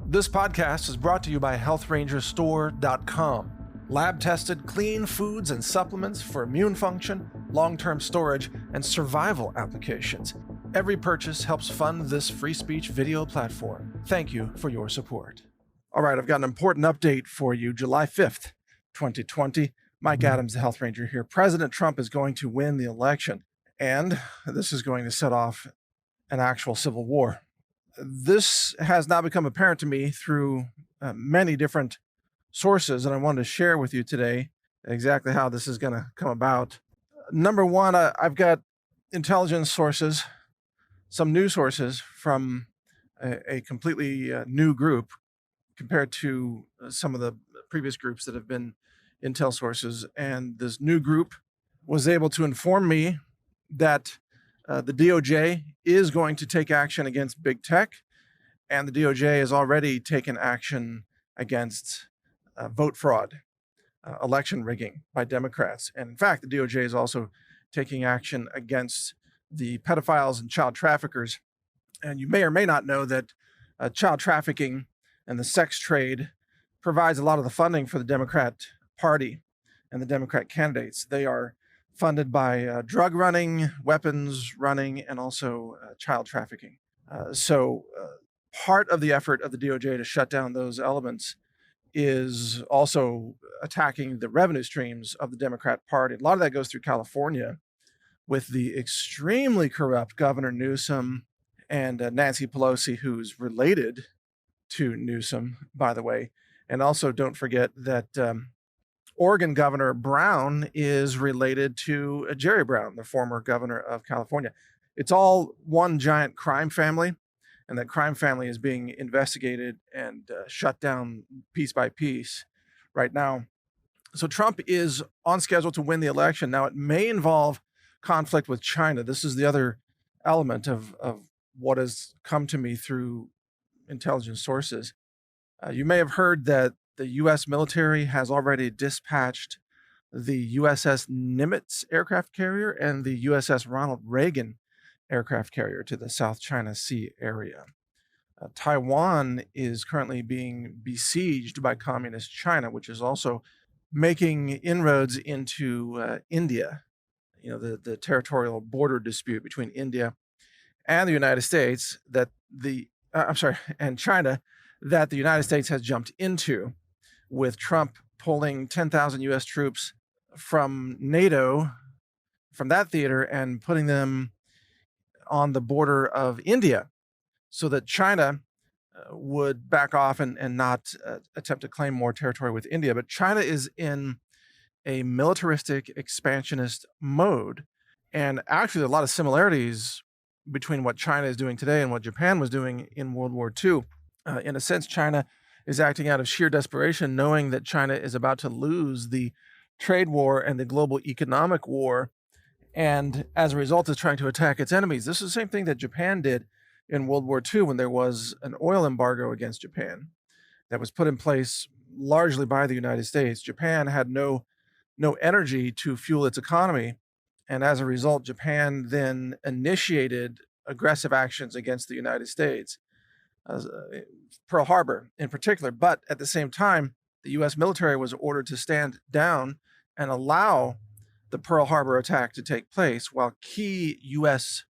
This podcast is brought to you by HealthRangerStore.com. Lab-tested, clean foods and supplements for immune function, long-term storage, and survival applications. Every purchase helps fund this free speech video platform. Thank you for your support. All right, I've got an important update for you. July 5th, 2020. Mike Adams, the Health Ranger here. President Trump is going to win the election, and this is going to set off an actual civil war. This has now become apparent to me through many different sources, and I wanted to share with you today exactly how this is going to come about. Number one, I've got intelligence sources, some news sources from a completely new group compared to some of the previous groups that have been intel sources. And this new group was able to inform me that the DOJ is going to take action against big tech, and the DOJ has already taken action against vote fraud, election rigging by Democrats. And in fact, the DOJ is also taking action against the pedophiles and child traffickers. And you may or may not know that child trafficking and the sex trade provides a lot of the funding for the Democrat Party and the Democrat candidates. They are funded by drug running, weapons running, and also child trafficking. So part of the effort of the DOJ to shut down those elements is also attacking the revenue streams of the Democrat Party. A lot of that goes through California with the extremely corrupt Governor Newsom and Nancy Pelosi, who's related to Newsom, by the way. And also don't forget that Oregon Governor Brown is related to Jerry Brown, the former governor of California. It's all one giant crime family, and that crime family is being investigated and shut down piece by piece right now. So Trump is on schedule to win the election. Now, it may involve conflict with China. This is the other element of what has come to me through intelligence sources. You may have heard that the U.S. military has already dispatched the USS Nimitz aircraft carrier and the USS Ronald Reagan aircraft carrier to the South China Sea area. Taiwan is currently being besieged by communist China, which is also making inroads into India. You know, the territorial border dispute between India and the United States and China that the United States has jumped into, with Trump pulling 10,000 U.S. troops from NATO, from that theater, and putting them on the border of India so that China would back off and not attempt to claim more territory with India. But China is in a militaristic, expansionist mode. And actually, a lot of similarities between what China is doing today and what Japan was doing in World War II. In a sense, China is acting out of sheer desperation, knowing that China is about to lose the trade war and the global economic war, and as a result is trying to attack its enemies. This is the same thing that Japan did in World War II when there was an oil embargo against Japan that was put in place largely by the United States. Japan had no energy to fuel its economy, and as a result, Japan then initiated aggressive actions against the United States. Pearl Harbor in particular, but at the same time, the U.S. military was ordered to stand down and allow the Pearl Harbor attack to take place, while key U.S.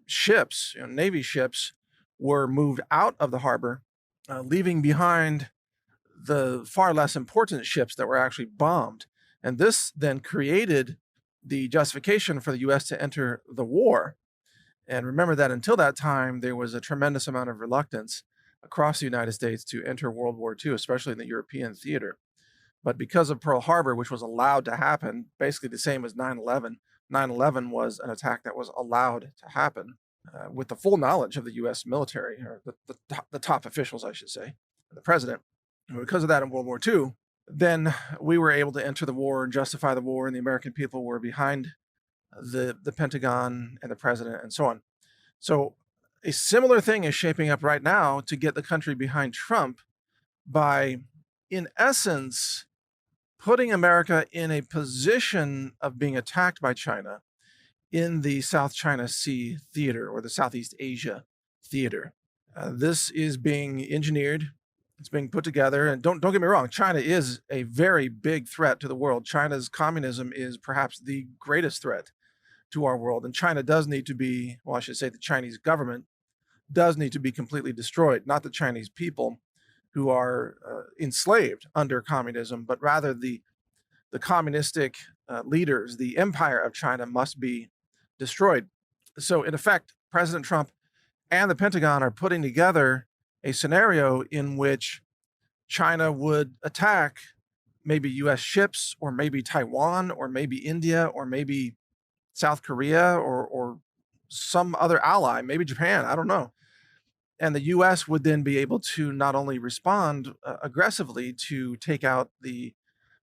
ships, Navy ships, were moved out of the harbor, leaving behind the far less important ships that were actually bombed. And this then created the justification for the U.S. to enter the war. And remember that until that time, there was a tremendous amount of reluctance across the United States to enter World War II, especially in the European theater. But because of Pearl Harbor, which was allowed to happen, basically the same as 9/11, 9/11 was an attack that was allowed to happen with the full knowledge of the U.S. military, or the top officials, I should say, the president. And because of that in World War II, then we were able to enter the war and justify the war, and the American people were behind the Pentagon and the president and so on. So a similar thing is shaping up right now to get the country behind Trump by, in essence, putting America in a position of being attacked by China in the South China Sea theater, or the Southeast Asia theater. This is being engineered. It's being put together. And don't get me wrong, China is a very big threat to the world. China's communism is perhaps the greatest threat to our world. And China does need to be, well, I should say the Chinese government does need to be completely destroyed, not the Chinese people who are enslaved under communism, but rather the communistic leaders, the empire of China must be destroyed. So, in effect, President Trump and the Pentagon are putting together a scenario in which China would attack maybe US ships, or maybe Taiwan, or maybe India, or maybe South Korea, or some other ally, maybe Japan, I don't know. And the US would then be able to not only respond aggressively to take out the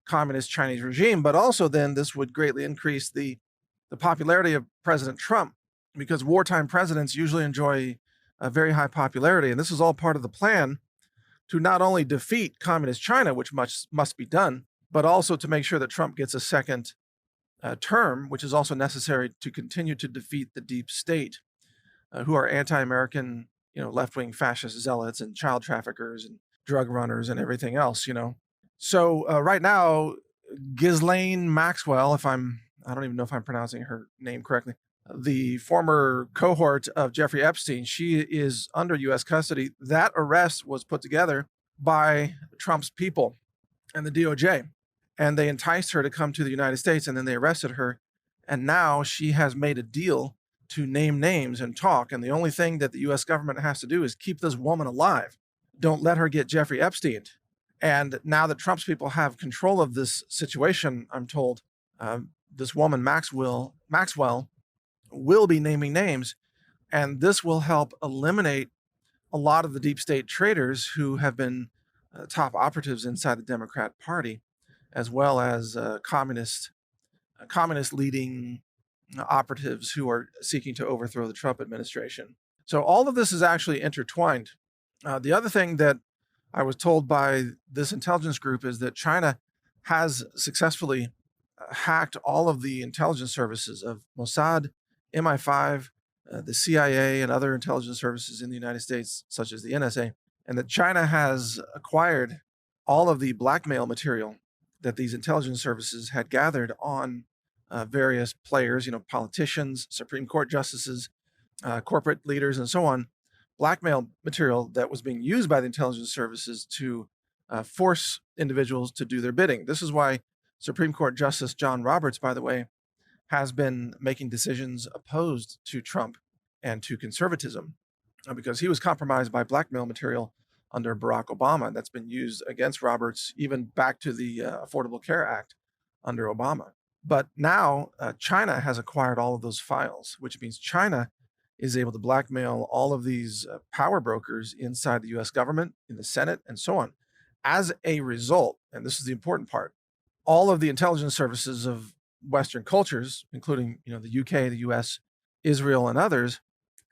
communist Chinese regime, but also then this would greatly increase the popularity of President Trump, because wartime presidents usually enjoy a very high popularity. And this is all part of the plan to not only defeat communist China, which must be done, but also to make sure that Trump gets a second term, which is also necessary to continue to defeat the deep state, who are anti-American, left-wing fascist zealots and child traffickers and drug runners and everything else. So right now, Ghislaine Maxwell, I don't even know if I'm pronouncing her name correctly, the former cohort of Jeffrey Epstein, she is under U.S. custody. That arrest was put together by Trump's people and the DOJ, and they enticed her to come to the United States, and then they arrested her. And now she has made a deal to name names and talk. And the only thing that the U.S. government has to do is keep this woman alive. Don't let her get Jeffrey Epstein. And now that Trump's people have control of this situation, I'm told, this woman, Maxwell, will be naming names. And this will help eliminate a lot of the deep state traitors who have been top operatives inside the Democrat Party, as well as communist leading operatives who are seeking to overthrow the Trump administration. So all of this is actually intertwined. The other thing that I was told by this intelligence group is that China has successfully hacked all of the intelligence services of Mossad, MI5, the CIA, and other intelligence services in the United States, such as the NSA, and that China has acquired all of the blackmail material that these intelligence services had gathered on various players, politicians, Supreme Court justices, corporate leaders, and so on. Blackmail material that was being used by the intelligence services to force individuals to do their bidding. This is why Supreme Court Justice John Roberts, by the way, has been making decisions opposed to Trump and to conservatism, because he was compromised by blackmail material under Barack Obama that's been used against Roberts even back to the Affordable Care Act under Obama. But now China has acquired all of those files, which means China is able to blackmail all of these power brokers inside the US government, in the Senate, and so on. As a result, and this is the important part, all of the intelligence services of Western cultures, including the UK, the US, Israel, and others,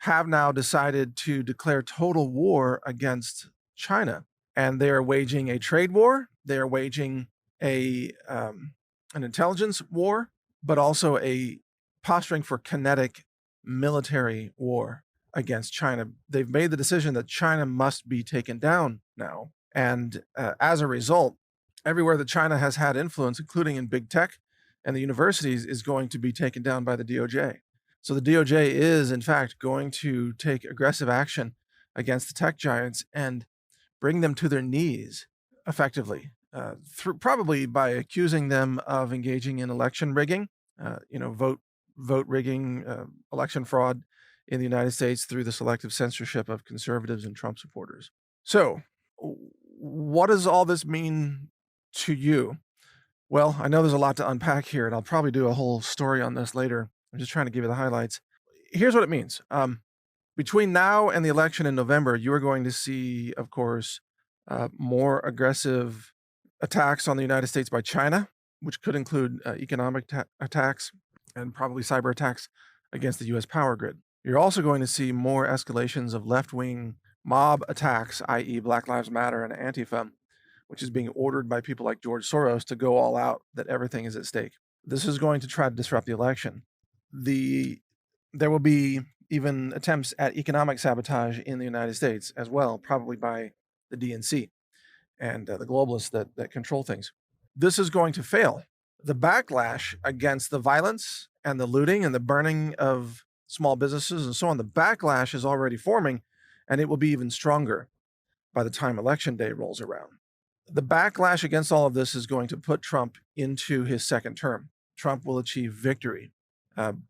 have now decided to declare total war against China. And they are waging a trade war. They are waging an intelligence war, but also a posturing for kinetic military war against China. They've made the decision that China must be taken down now. And as a result, everywhere that China has had influence, including in big tech and the universities, is going to be taken down by the DOJ. So the DOJ is, in fact, going to take aggressive action against the tech giants and bring them to their knees effectively, through probably by accusing them of engaging in election rigging, vote rigging, election fraud in the United States through the selective censorship of conservatives and Trump supporters. So what does all this mean to you? Well, I know there's a lot to unpack here, and I'll probably do a whole story on this later. I'm just trying to give you the highlights. Here's what it means. Between now and the election in November, you are going to see, of course, more aggressive attacks on the United States by China, which could include economic attacks and probably cyber attacks against the U.S. power grid. You're also going to see more escalations of left-wing mob attacks, i.e. Black Lives Matter and Antifa, which is being ordered by people like George Soros to go all out, that everything is at stake. This is going to try to disrupt the election. There will be even attempts at economic sabotage in the United States as well, probably by the DNC and the globalists that control things. This is going to fail. The backlash against the violence and the looting and the burning of small businesses and so on, the backlash is already forming, and it will be even stronger by the time Election Day rolls around. The backlash against all of this is going to put Trump into his second term. Trump will achieve victory.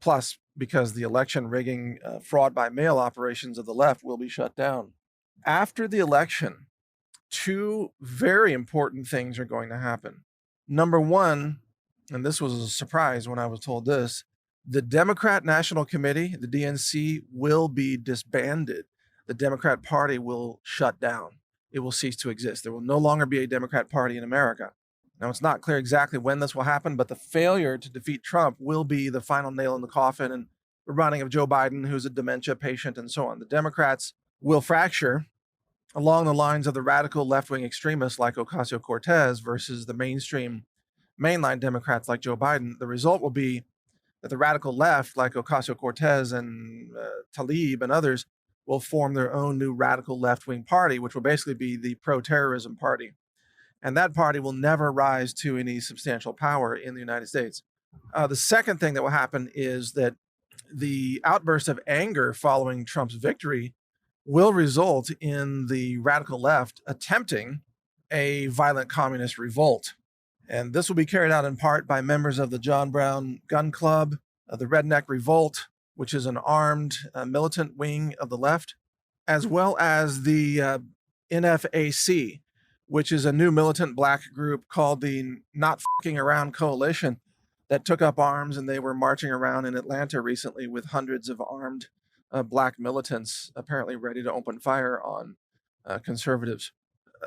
Plus, because the election rigging, fraud by mail operations of the left will be shut down. After the election, two very important things are going to happen. Number one, and this was a surprise when I was told this, the Democrat National Committee, the DNC, will be disbanded. The Democrat Party will shut down. It will cease to exist. There will no longer be a Democrat Party in America. Now, it's not clear exactly when this will happen, but the failure to defeat Trump will be the final nail in the coffin and the running of Joe Biden, who's a dementia patient, and so on. The Democrats will fracture along the lines of the radical left-wing extremists like Ocasio-Cortez versus the mainline Democrats like Joe Biden. The result will be that the radical left, like Ocasio-Cortez and Tlaib and others, will form their own new radical left-wing party, which will basically be the pro-terrorism party. And that party will never rise to any substantial power in the United States. The second thing that will happen is that the outburst of anger following Trump's victory will result in the radical left attempting a violent communist revolt. And this will be carried out in part by members of the John Brown Gun Club, the Redneck Revolt, which is an armed militant wing of the left, as well as the NFAC, which is a new militant black group called the Not Fucking Around Coalition that took up arms, and they were marching around in Atlanta recently with hundreds of armed black militants apparently ready to open fire on conservatives.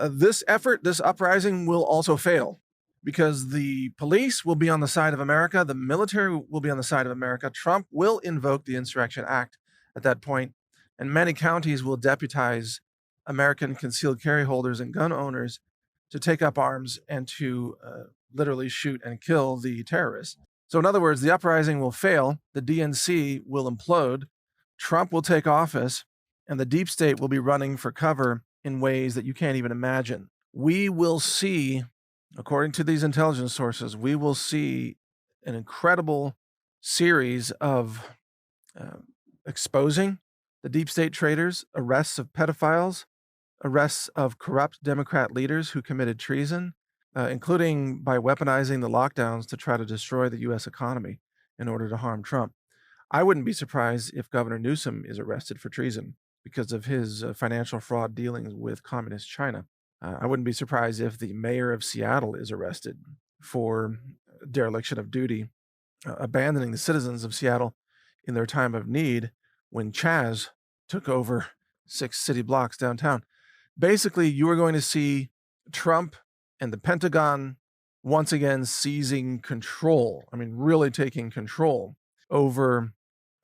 This uprising will also fail because the police will be on the side of America, the military will be on the side of America. Trump will invoke the Insurrection Act at that point, and many counties will deputize American concealed carry holders and gun owners to take up arms and to literally shoot and kill the terrorists. So in other words, the uprising will fail, the DNC will implode, Trump will take office, and the deep state will be running for cover in ways that you can't even imagine. We will see, according to these intelligence sources, we will see an incredible series of exposing the deep state traitors, arrests of pedophiles, arrests of corrupt Democrat leaders who committed treason, including by weaponizing the lockdowns to try to destroy the U.S. economy in order to harm Trump. I wouldn't be surprised if Governor Newsom is arrested for treason because of his financial fraud dealings with communist China. I wouldn't be surprised if the mayor of Seattle is arrested for dereliction of duty, abandoning the citizens of Seattle in their time of need when Chaz took over 6 city blocks downtown. Basically, you are going to see Trump and the Pentagon once again seizing control. I mean, really taking control over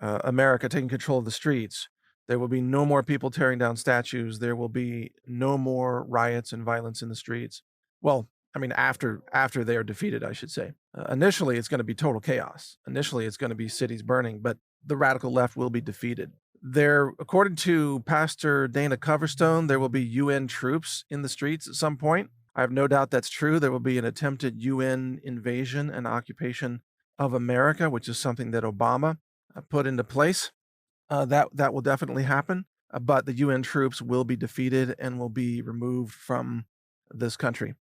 America, taking control of the streets. There will be no more people tearing down statues. There will be no more riots and violence in the streets. Well, I mean, after they are defeated, I should say. Initially, it's going to be total chaos. Initially, it's going to be cities burning, but the radical left will be defeated. There, according to Pastor Dana Coverstone, there will be UN troops in the streets at some point. I have no doubt that's true. There will be an attempted UN invasion and occupation of America, which is something that Obama put into place. That will definitely happen, but the UN troops will be defeated and will be removed from this country.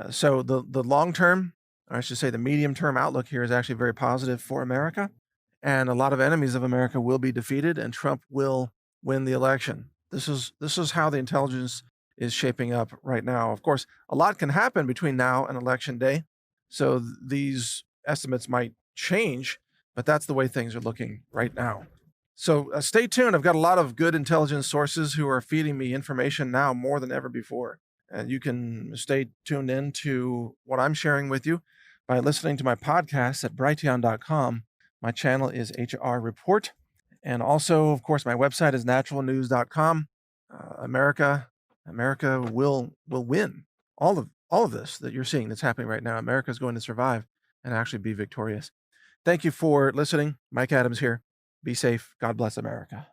So the long term, or I should say the medium term outlook here is actually very positive for America, and a lot of enemies of America will be defeated, and Trump will win the election. This is how the intelligence is shaping up right now. Of course, a lot can happen between now and Election Day, so these estimates might change, but that's the way things are looking right now. So stay tuned. I've got a lot of good intelligence sources who are feeding me information now more than ever before. And you can stay tuned in to what I'm sharing with you by listening to my podcast at brighteon.com. My channel is HR Report. And also, of course, my website is naturalnews.com. America will win. All of this that you're seeing that's happening right now, America is going to survive and actually be victorious. Thank you for listening. Mike Adams here. Be safe. God bless America.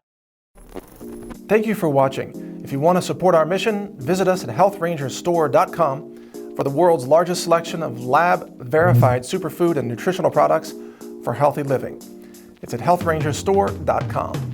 Thank you for watching. If you want to support our mission, visit us at healthrangerstore.com for the world's largest selection of lab-verified superfood and nutritional products for healthy living. It's at healthrangerstore.com.